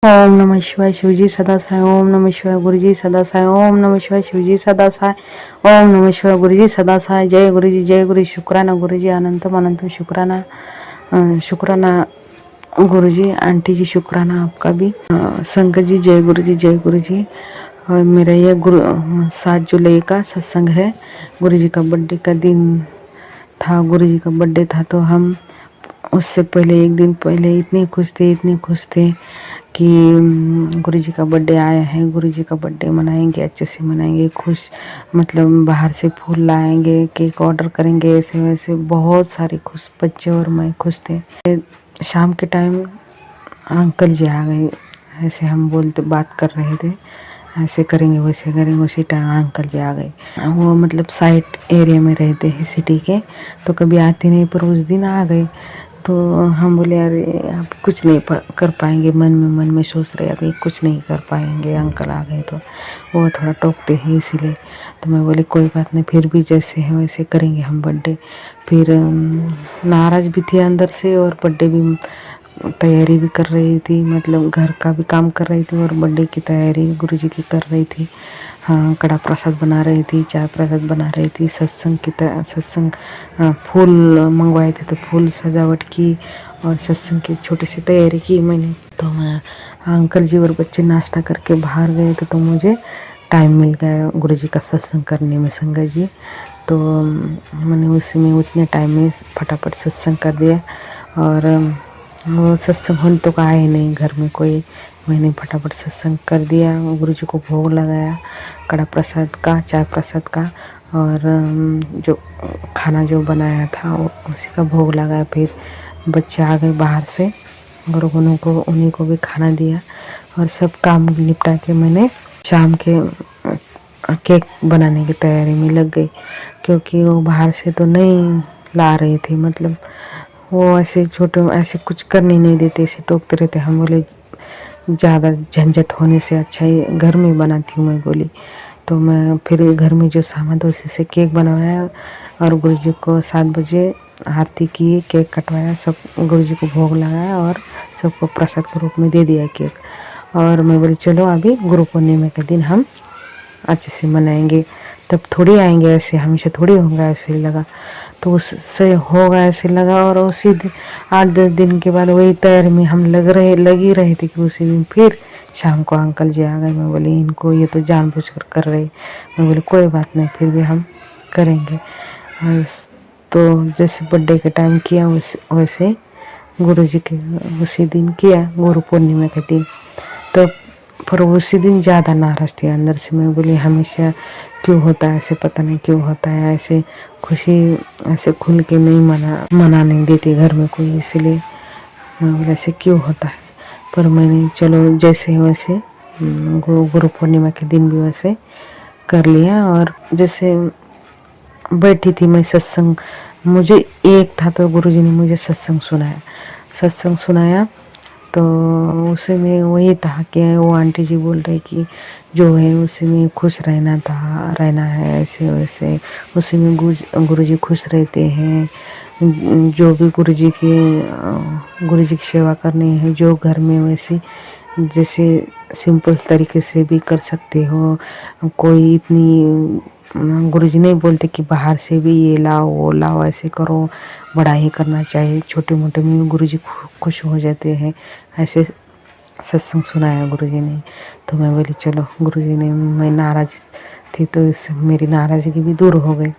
ओम नमः शिवाय शिवजी सदा साई। ओम नमः शिवाय गुरुजी सदा साई। ओम नमः शिवाय शिवजी सदा साई। ओम नमः शिवाय गुरुजी सदा साई। जय गुरुजी, जय गुरुजी, शुक्राना गुरुजी, अनंतम अनंतम शुक्राना। शुक्राना गुरुजी, आंटी जी शुक्राना आपका भी। संगत जी जय गुरुजी, जय गुरुजी। और मेरा ये 7 जुलाई का सत्संग है। गुरुजी का बर्थडे का दिन था, गुरुजी का बर्थडे था, तो हम उससे पहले एक दिन पहले इतने खुश थे कि गुरुजी का बर्थडे आया है, गुरुजी का बर्थडे मनाएंगे, अच्छे से मनाएंगे, खुश मतलब बाहर से फूल लाएंगे, केक ऑर्डर करेंगे, ऐसे वैसे बहुत सारे खुश बच्चे और मैं खुश थे। शाम के टाइम अंकल जी आ गए, ऐसे हम बोलते बात कर रहे थे, ऐसे करेंगे वैसे करेंगे, उसी टाइम अंकल जी आ गए। वो मतलब साइड एरिया में रहते हैं सिटी के, तो कभी आते नहीं, पर उस दिन आ गए। तो हम बोले अरे आप कुछ नहीं कर पाएंगे, मन में सोच रहे अभी कुछ नहीं कर पाएंगे, अंकल आ गए तो वो थोड़ा टोकते हैं इसीलिए। तो मैं बोले कोई बात नहीं, फिर भी जैसे है वैसे करेंगे हम बर्थडे। फिर नाराज़ भी थी अंदर से और बर्थडे भी तैयारी भी कर रही थी, मतलब घर का भी काम कर रही थी और बर्थडे की तैयारी गुरुजी की कर रही थी। हाँ, कड़ा प्रसाद बना रही थी, चाय प्रसाद बना रही थी, सत्संग फूल मंगवाए थे तो फूल सजावट की और सत्संग की छोटी सी तैयारी की मैंने। तो मैं अंकल जी और बच्चे नाश्ता करके बाहर गए तो मुझे टाइम मिल गया गुरुजी का सत्संग करने में, संगत जी। तो मैंने उसमें उतने टाइम में फटाफट सत्संग कर दिया और वो सत्संग होने तो आए नहीं घर में कोई, मैंने फटाफट सत्संग कर दिया, गुरुजी को भोग लगाया कड़ा प्रसाद का, चाय प्रसाद का, और जो खाना जो बनाया था उसी का भोग लगाया। फिर बच्चे आ गए बाहर से और उन्हीं को भी खाना दिया और सब काम निपटा के मैंने शाम के केक बनाने की तैयारी में लग गई, क्योंकि वो बाहर से तो नहीं ला रहे थे, मतलब वो ऐसे छोटे ऐसे कुछ करने नहीं देते, ऐसे टोकते रहते। हम बोले ज़्यादा झंझट होने से अच्छा ही घर में बनाती हूँ, मैं बोली। तो मैं फिर घर में जो सामान था उसी से केक बनवाया और गुरुजी को 7 बजे आरती की, केक कटवाया, सब गुरुजी को भोग लगाया और सबको प्रसाद के रूप में दे दिया केक। और मैं बोली चलो अभी गुरु पूर्णिमा के दिन हम अच्छे से मनाएंगे, तब थोड़ी आएंगे ऐसे, हमेशा थोड़ी होगा ऐसे लगा। तो उससे होगा ऐसे लगा और उसी दिन 8-10 दिन के बाद वही तैयारी में हम लगी रहे थे कि उसी दिन फिर शाम को अंकल जी आ गए। मैं बोली इनको ये तो जानबूझकर कर रहे। मैं बोली कोई बात नहीं, फिर भी हम करेंगे। तो जैसे बर्थडे के टाइम किया वैसे गुरुजी के उसी दिन किया, गुरु पूर्णिमा के दिन। तो पर उसी दिन ज़्यादा नाराज़ थी अंदर से। मैं बोली हमेशा क्यों होता है ऐसे, पता नहीं क्यों होता है ऐसे, खुशी ऐसे खुल के नहीं मनाने देती घर में कोई, इसलिए मैं बोली ऐसे क्यों होता है। पर मैंने चलो जैसे वैसे गुरु पूर्णिमा के दिन भी वैसे कर लिया। और जैसे बैठी थी मैं सत्संग, मुझे एक था तो गुरुजी ने मुझे सत्संग सुनाया। तो उसी में वही था कि वो आंटी जी बोल रही कि जो है उसी में खुश रहना है, ऐसे वैसे उसी में गुरुजी खुश रहते हैं। जो भी गुरुजी की सेवा करनी है जो घर में, वैसे जैसे सिंपल तरीके से भी कर सकते हो। कोई इतनी गुरुजी नहीं बोलते कि बाहर से भी ये लाओ वो लाओ, ऐसे करो, बड़ा ही करना चाहिए, छोटे मोटे में गुरुजी खुश हो जाते हैं, ऐसे सत्संग सुनाया गुरुजी ने। तो मैं बोली चलो, गुरुजी ने, मैं नाराज थी तो मेरी नाराज़गी भी दूर हो गई।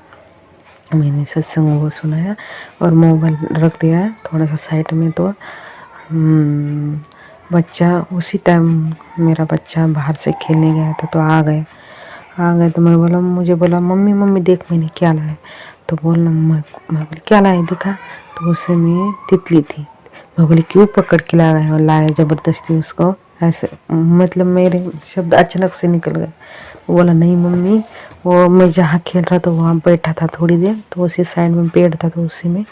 मैंने सत्संग वो सुनाया और मोबाइल रख दिया थोड़ा सा साइड में। तो बच्चा उसी टाइम, मेरा बच्चा बाहर से खेलने गया था तो आ गए तो मुझे बोला मम्मी मम्मी देख मैंने क्या लाया। तो बोला मैं बोली क्या लाया दिखा, तो उसे में तितली थी। मैं बोली क्यों पकड़ के ला गए और लाया ज़बरदस्ती उसको, ऐसे मतलब मेरे शब्द अचानक से निकल गए। वो बोला नहीं मम्मी, वो मैं जहाँ खेल रहा था वहाँ बैठा था थोड़ी देर, तो उसी साइड में पेड़ था तो उसी में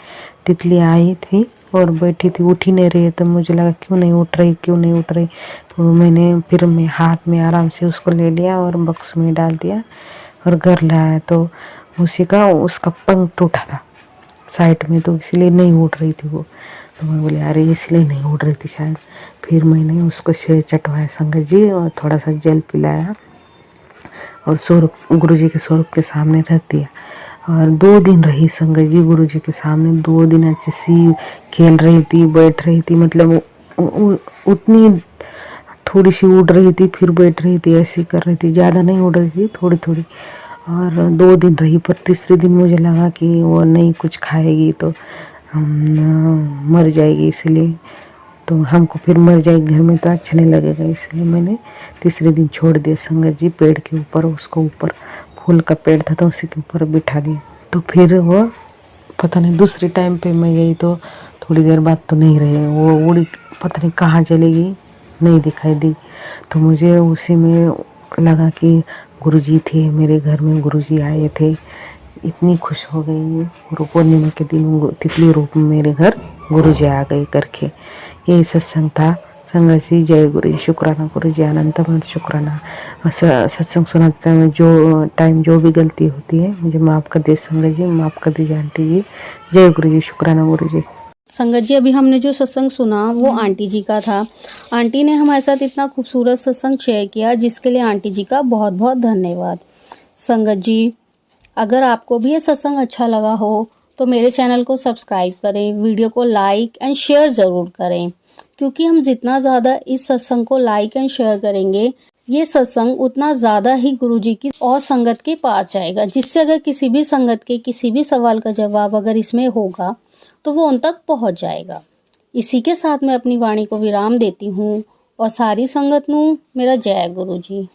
तितली आई थी और बैठी थी, उठ ही नहीं रही है। तो मुझे लगा क्यों नहीं उठ रही। तो फिर मैं हाथ में आराम से उसको ले लिया और बक्स में डाल दिया और घर लाया। तो उसका पंख टूटा था साइड में, तो इसलिए नहीं उठ रही थी वो। तो मैं बोली अरे इसलिए नहीं उड़ रही थी शायद। फिर मैंने उसको शेर चटवाया संगत जी और थोड़ा सा जल पिलाया और स्वरूप गुरुजी के स्वरूप के सामने रख दिया। और 2 दिन रही संगत जी गुरुजी के सामने। 2 दिन अच्छे सी खेल रही थी, बैठ रही थी, मतलब उतनी थोड़ी सी उड़ रही थी फिर बैठ रही थी, ऐसी कर रही थी, ज़्यादा नहीं उड़ रही थी, थोड़ी थोड़ी। और 2 दिन रही, पर तीसरे दिन मुझे लगा कि वो नहीं कुछ खाएगी तो मर जाएगी, इसलिए तो हमको फिर मर जाएगी घर में तो अच्छा नहीं लगेगा, इसलिए मैंने तीसरे दिन छोड़ दिया संगत जी। पेड़ के ऊपर, उसको ऊपर फूल का पेड़ था तो उसी के ऊपर बिठा दिया। तो फिर वो पता नहीं दूसरे टाइम पे मैं गई तो थोड़ी देर बाद तो नहीं रहे, वो उड़ी पता नहीं कहाँ चली गई, नहीं दिखाई दी। तो मुझे उसी में लगा कि गुरुजी थे मेरे घर में, गुरुजी आए थे। इतनी खुश हो गई गुरु पूर्णिमा के दिन तितली रूप में मेरे घर गुरुजी आ गए करके। यही सत्संग था संगत जी। जय गुरु जी, शुक्राना गुरु जी, अनंत अनंत शुक्राना। सत्संग सुनाते टाइम जो भी गलती होती है मुझे माफ़ कर दीजिए संगत जी, माफ़ कर दीजिए आंटी जी। जय गुरु जी, शुक्राना गुरु जी। संगत जी, अभी हमने जो सत्संग सुना वो आंटी जी का था। आंटी ने हमारे साथ इतना खूबसूरत सत्संग शेयर किया, जिसके लिए आंटी जी का बहुत बहुत धन्यवाद। संगत जी, अगर आपको भी ये सत्संग अच्छा लगा हो तो मेरे चैनल को सब्सक्राइब करें, वीडियो को लाइक एंड शेयर ज़रूर करें, क्योंकि हम जितना ज़्यादा इस सत्संग को लाइक एंड शेयर करेंगे, ये सत्संग उतना ज़्यादा ही गुरुजी की और संगत के पास जाएगा, जिससे अगर किसी भी संगत के किसी भी सवाल का जवाब अगर इसमें होगा तो वो उन तक पहुंच जाएगा। इसी के साथ मैं अपनी वाणी को विराम देती हूँ और सारी संगत नू मेरा जय गुरु जी।